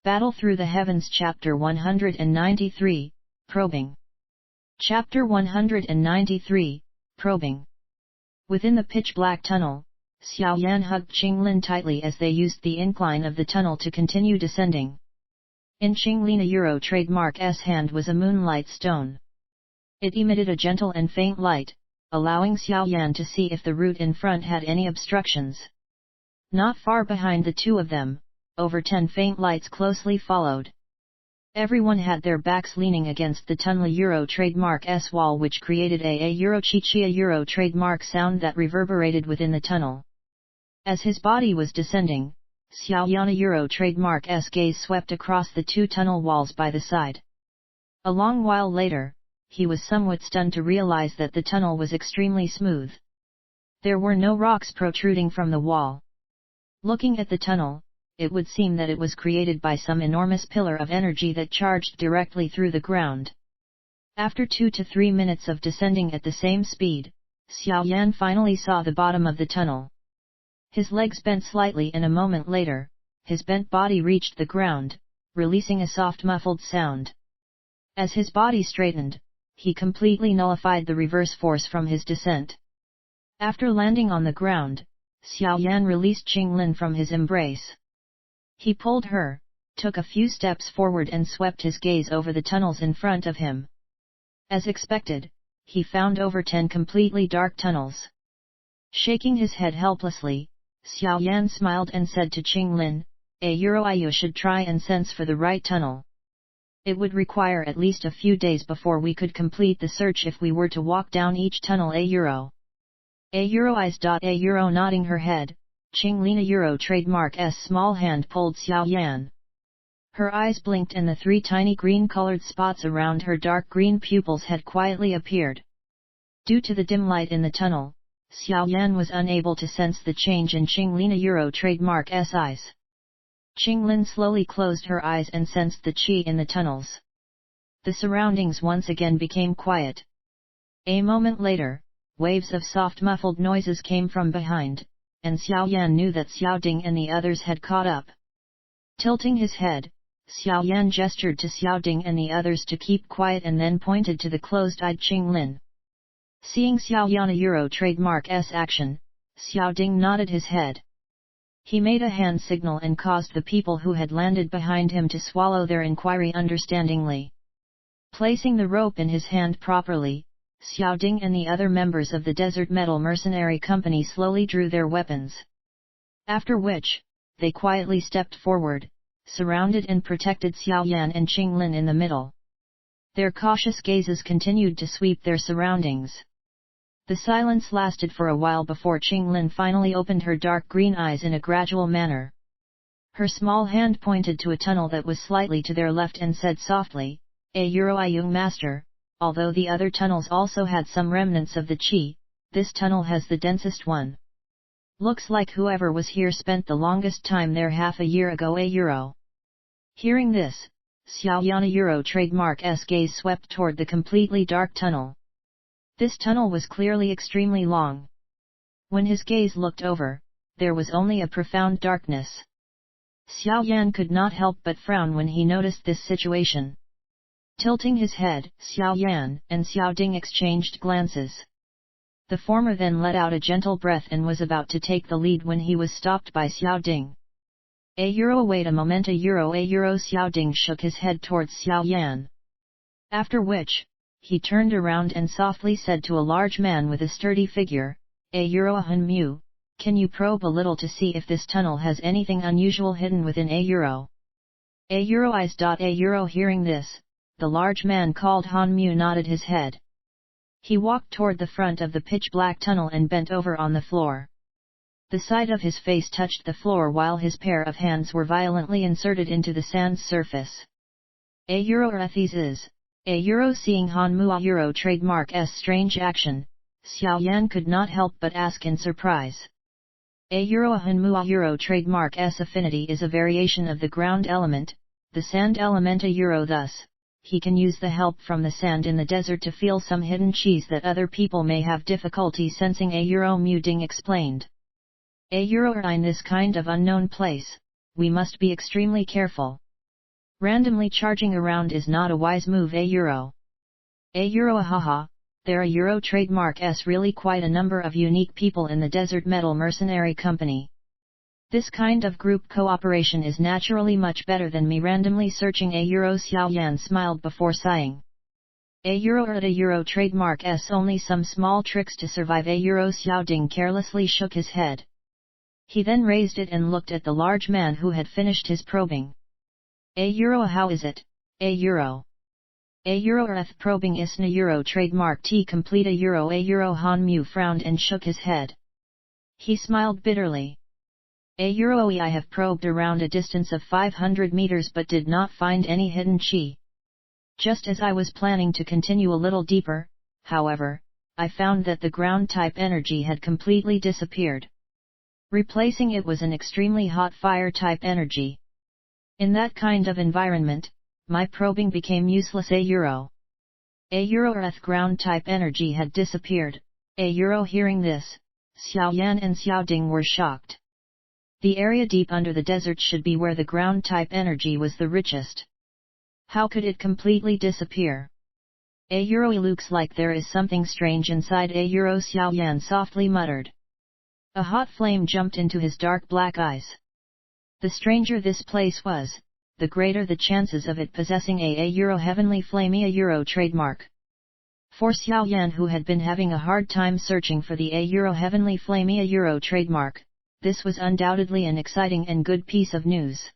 Battle Through the Heavens Chapter 193, Probing. Chapter 193, Probing. Within the pitch-black tunnel, Xiaoyan hugged Qinglin tightly as they used the incline of the tunnel to continue descending. In Qinglin Euro trademark S hand was a moonlight stone. It emitted a gentle and faint light, allowing Xiaoyan to see if the route in front had any obstructions. Not far behind the two of them, over 10 faint lights closely followed. Everyone had their backs leaning against the tunnel Euro trademark S wall, which created a Euro Chichia Euro trademark sound that reverberated within the tunnel. As his body was descending, Xiaoyan Euro trademark S gaze swept across the two tunnel walls by the side. A long while later, he was somewhat stunned to realize that the tunnel was extremely smooth. There were no rocks protruding from the wall. Looking at the tunnel, it would seem that it was created by some enormous pillar of energy that charged directly through the ground. After 2 to 3 minutes of descending at the same speed, Xiaoyan finally saw the bottom of the tunnel. His legs bent slightly, and a moment later, his bent body reached the ground, releasing a soft muffled sound. As his body straightened, he completely nullified the reverse force from his descent. After landing on the ground, Xiaoyan released Qinglin from his embrace. He pulled her, took a few steps forward and swept his gaze over the tunnels in front of him. As expected, he found over 10 completely dark tunnels. Shaking his head helplessly, Xiaoyan smiled and said to Qinglin, "You should try and sense for the right tunnel. It would require at least a few days before we could complete the search if we were to walk down each tunnel eyes. Nodding her head, Qinglin Euro trademark S small hand pulled Xiaoyan. Her eyes blinked and the 3 tiny green-colored spots around her dark green pupils had quietly appeared. Due to the dim light in the tunnel, Xiaoyan was unable to sense the change in Qinglin Euro trademark S eyes. Qinglin slowly closed her eyes and sensed the qi in the tunnels. The surroundings once again became quiet. A moment later, waves of soft muffled noises came from behind, and Xiaoyan knew that Xiaoding and the others had caught up. Tilting his head, Xiaoyan gestured to Xiaoding and the others to keep quiet and then pointed to the closed-eyed Qinglin. Seeing Xiaoyan Euro trademark S action, Xiaoding nodded his head. He made a hand signal and caused the people who had landed behind him to swallow their inquiry understandingly. Placing the rope in his hand properly, Xiaoding and the other members of the Desert Metal Mercenary Company slowly drew their weapons. After which, they quietly stepped forward, surrounded and protected Xiaoyan and Qinglin in the middle. Their cautious gazes continued to sweep their surroundings. The silence lasted for a while before Qinglin finally opened her dark green eyes in a gradual manner. Her small hand pointed to a tunnel that was slightly to their left and said softly, young master, although the other tunnels also had some remnants of the qi, this tunnel has the densest one. Looks like whoever was here spent the longest time there half a year ago. Hearing this, Xiaoyan Euro trademark S gaze swept toward the completely dark tunnel. This tunnel was clearly extremely long. When his gaze looked over, there was only a profound darkness. Xiaoyan could not help but frown when he noticed this situation. Tilting his head, Xiaoyan and Xiaoding exchanged glances. The former then let out a gentle breath and was about to take the lead when he was stopped by Xiaoding. Wait a moment. Xiaoding shook his head towards Xiaoyan. After which, he turned around and softly said to a large man with a sturdy figure, Han Mu, can you probe a little to see if this tunnel has anything unusual hidden within eyes. Hearing this, the large man called Han Mu nodded his head. He walked toward the front of the pitch-black tunnel and bent over on the floor. The side of his face touched the floor while his pair of hands were violently inserted into the sand's surface. Seeing Han Mu Euro trademark S strange action, Xiaoyan could not help but ask in surprise. Han Mu Euro trademark S affinity is a variation of the ground element, the sand element. Thus, he can use the help from the sand in the desert to feel some hidden qis that other people may have difficulty sensing. Mu Ding explained. In this kind of unknown place, we must be extremely careful. Randomly charging around is not a wise move. A euro ahaha, there a euro trademark s really quite a number of unique people in the Desert Metal Mercenary Company. This kind of group cooperation is naturally much better than me randomly searching. A euro Xiao Yan smiled before sighing. A euro trademark s only some small tricks to survive. A euro Xiao Ding carelessly shook his head. He then raised it and looked at the large man who had finished his probing. A euro how is it, a euro f probing isna euro trademark T complete. A euro Han Mu frowned and shook his head. He smiled bitterly. A euro I have probed around a distance of 500 meters but did not find any hidden chi. Just as I was planning to continue a little deeper, however, I found that the ground type energy had completely disappeared. Replacing it was an extremely hot fire type energy. In that kind of environment, my probing became useless. A euro earth ground type energy had disappeared. A euro hearing this, Xiao Yan and Xiao Ding were shocked. The area deep under the desert should be where the ground type energy was the richest. How could it completely disappear? A euro looks like there is something strange inside. A euro Xiao Yan softly muttered. A hot flame jumped into his dark black eyes. The stranger this place was, the greater the chances of it possessing a euro heavenly flame. A euro trademark. For Xiao Yan, who had been having a hard time searching for the a euro heavenly flame a euro trademark, this was undoubtedly an exciting and good piece of news.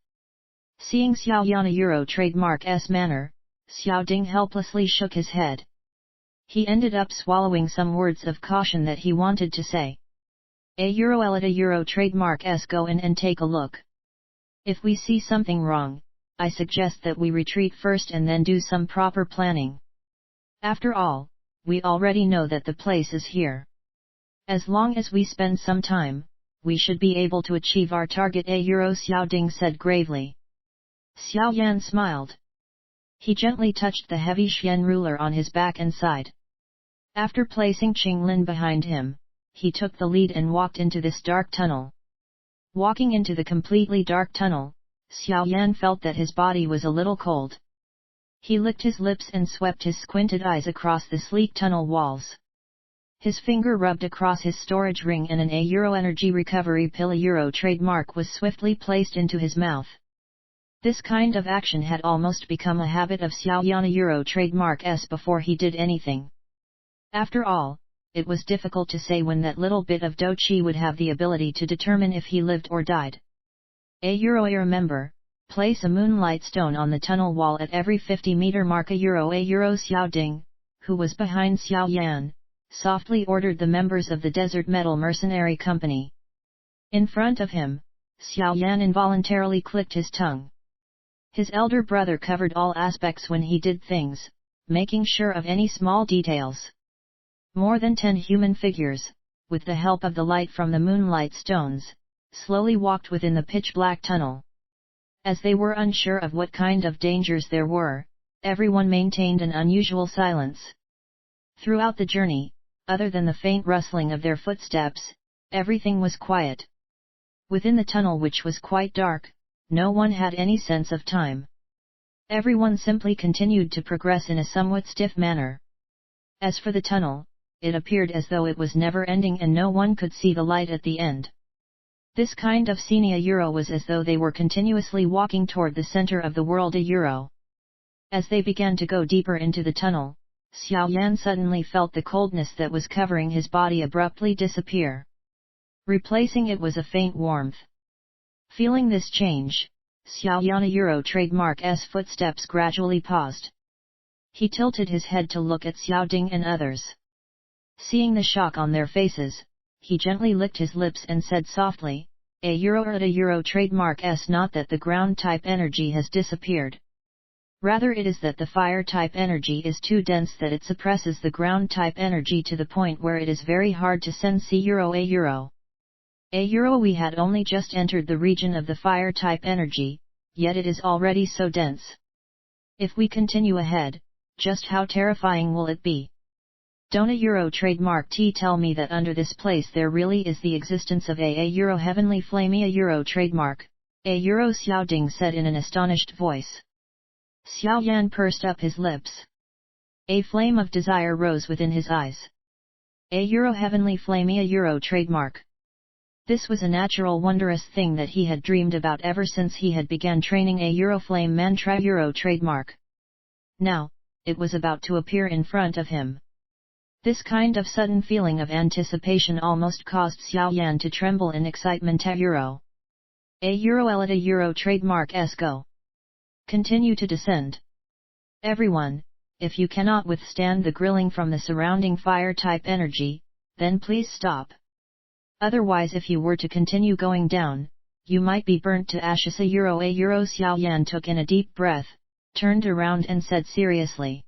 Seeing Xiao Yan a euro trademark's manner, Xiao Ding helplessly shook his head. He ended up swallowing some words of caution that he wanted to say. A euro trademark's go in and take a look. If we see something wrong, I suggest that we retreat first and then do some proper planning. After all, we already know that the place is here. As long as we spend some time, we should be able to achieve our target. A euro Xiao Ding said gravely. Xiao Yan smiled. He gently touched the heavy Xian ruler on his back and side. After placing Qinglin behind him, he took the lead and walked into this dark tunnel. Walking into the completely dark tunnel, Xiao Yan felt that his body was a little cold. He licked his lips and swept his squinted eyes across the sleek tunnel walls. His finger rubbed across his storage ring and an a euro energy recovery pill a euro trademark was swiftly placed into his mouth. This kind of action had almost become a habit of Xiao Yan a euro trademark's before he did anything. After all, it was difficult to say when that little bit of do chi would have the ability to determine if he lived or died. A euro remember, place a moonlight stone on the tunnel wall at every 50-meter mark. A euro Xiao Ding, who was behind Xiao Yan, softly ordered the members of the Desert Metal Mercenary Company. In front of him, Xiao Yan involuntarily clicked his tongue. His elder brother covered all aspects when he did things, making sure of any small details. More than 10 human figures, with the help of the light from the moonlight stones, slowly walked within the pitch-black tunnel. As they were unsure of what kind of dangers there were, everyone maintained an unusual silence. Throughout the journey, other than the faint rustling of their footsteps, everything was quiet. Within the tunnel, which was quite dark, no one had any sense of time. Everyone simply continued to progress in a somewhat stiff manner. As for the tunnel, it appeared as though it was never ending and no one could see the light at the end. This kind of scene a euro was as though they were continuously walking toward the center of the world a euro. As they began to go deeper into the tunnel, Xiao Yan suddenly felt the coldness that was covering his body abruptly disappear. Replacing it was a faint warmth. Feeling this change, Xiao Yan a euro trademark's footsteps gradually paused. He tilted his head to look at Xiao Ding and others. Seeing the shock on their faces, he gently licked his lips and said softly, a euro trademark's not that the ground type energy has disappeared. Rather it is that the fire type energy is too dense that it suppresses the ground type energy to the point where it is very hard to sense. A euro we had only just entered the region of the fire type energy, yet it is already so dense. If we continue ahead, just how terrifying will it be? Don't a euro trademark T tell me that under this place there really is the existence of a euro heavenly flame. A euro trademark, a euro Xiao Ding said in an astonished voice. Xiao Yan pursed up his lips. A flame of desire rose within his eyes. A heavenly flame, a trademark. This was a natural wondrous thing that he had dreamed about ever since he had begun training a flame mantra trademark. Now, it was about to appear in front of him. This kind of sudden feeling of anticipation almost caused Xiao Yan to tremble in excitement. A elite trademark go. Continue to descend. Everyone, if you cannot withstand the grilling from the surrounding fire-type energy, then please stop. Otherwise, if you were to continue going down, you might be burnt to ashes. Xiao Yan took in a deep breath, turned around and said seriously.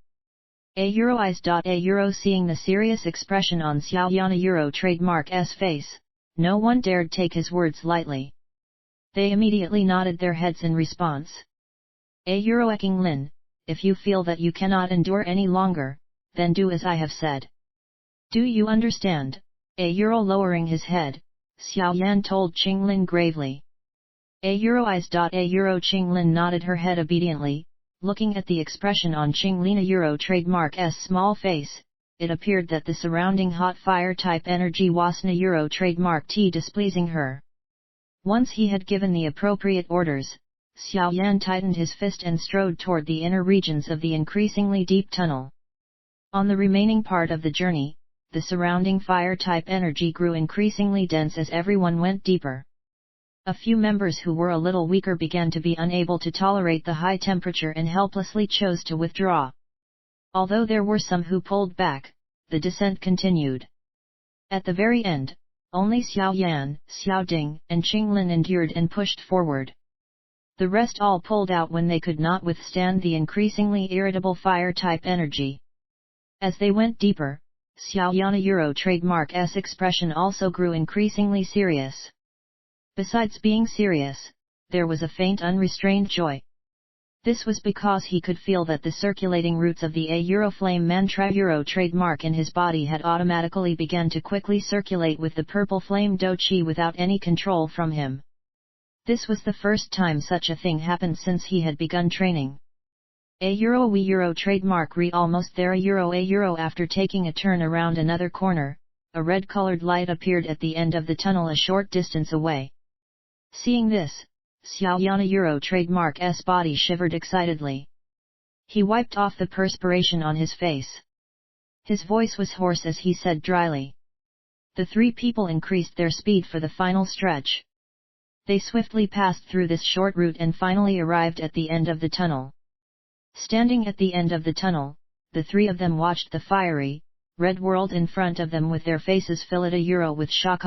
Eyes. Seeing the serious expression on Xiao Yan trademark's face, no one dared take his words lightly. They immediately nodded their heads in response. King Lin, if you feel that you cannot endure any longer, then do as I have said. Do you understand? Lowering his head, Xiao Yan told Qinglin gravely. Eyes. Qinglin nodded her head obediently, looking at the expression on Qinglin trademark's small face. It appeared that the surrounding hot fire-type energy wasn't trademark displeasing her. Once he had given the appropriate orders, Xiao Yan tightened his fist and strode toward the inner regions of the increasingly deep tunnel. On the remaining part of the journey, the surrounding fire-type energy grew increasingly dense as everyone went deeper. A few members who were a little weaker began to be unable to tolerate the high temperature and helplessly chose to withdraw. Although there were some who pulled back, the descent continued. At the very end, only Xiao Yan, Xiao Ding, and Qinglin endured and pushed forward. The rest all pulled out when they could not withstand the increasingly irritable fire-type energy. As they went deeper, Xiao Yan trademark's expression also grew increasingly serious. Besides being serious, there was a faint unrestrained joy. This was because he could feel that the circulating roots of the flame mantra trademark in his body had automatically begun to quickly circulate with the purple flame do qi without any control from him. This was the first time such a thing happened since he had begun training. We trademark almost there. After taking a turn around another corner, a red-colored light appeared at the end of the tunnel a short distance away. Seeing this, Xiao Yan trademark's body shivered excitedly. He wiped off the perspiration on his face. His voice was hoarse as he said dryly. The three people increased their speed for the final stretch. They swiftly passed through this short route and finally arrived at the end of the tunnel. Standing at the end of the tunnel, the three of them watched the fiery, red world in front of them with their faces filled with shock.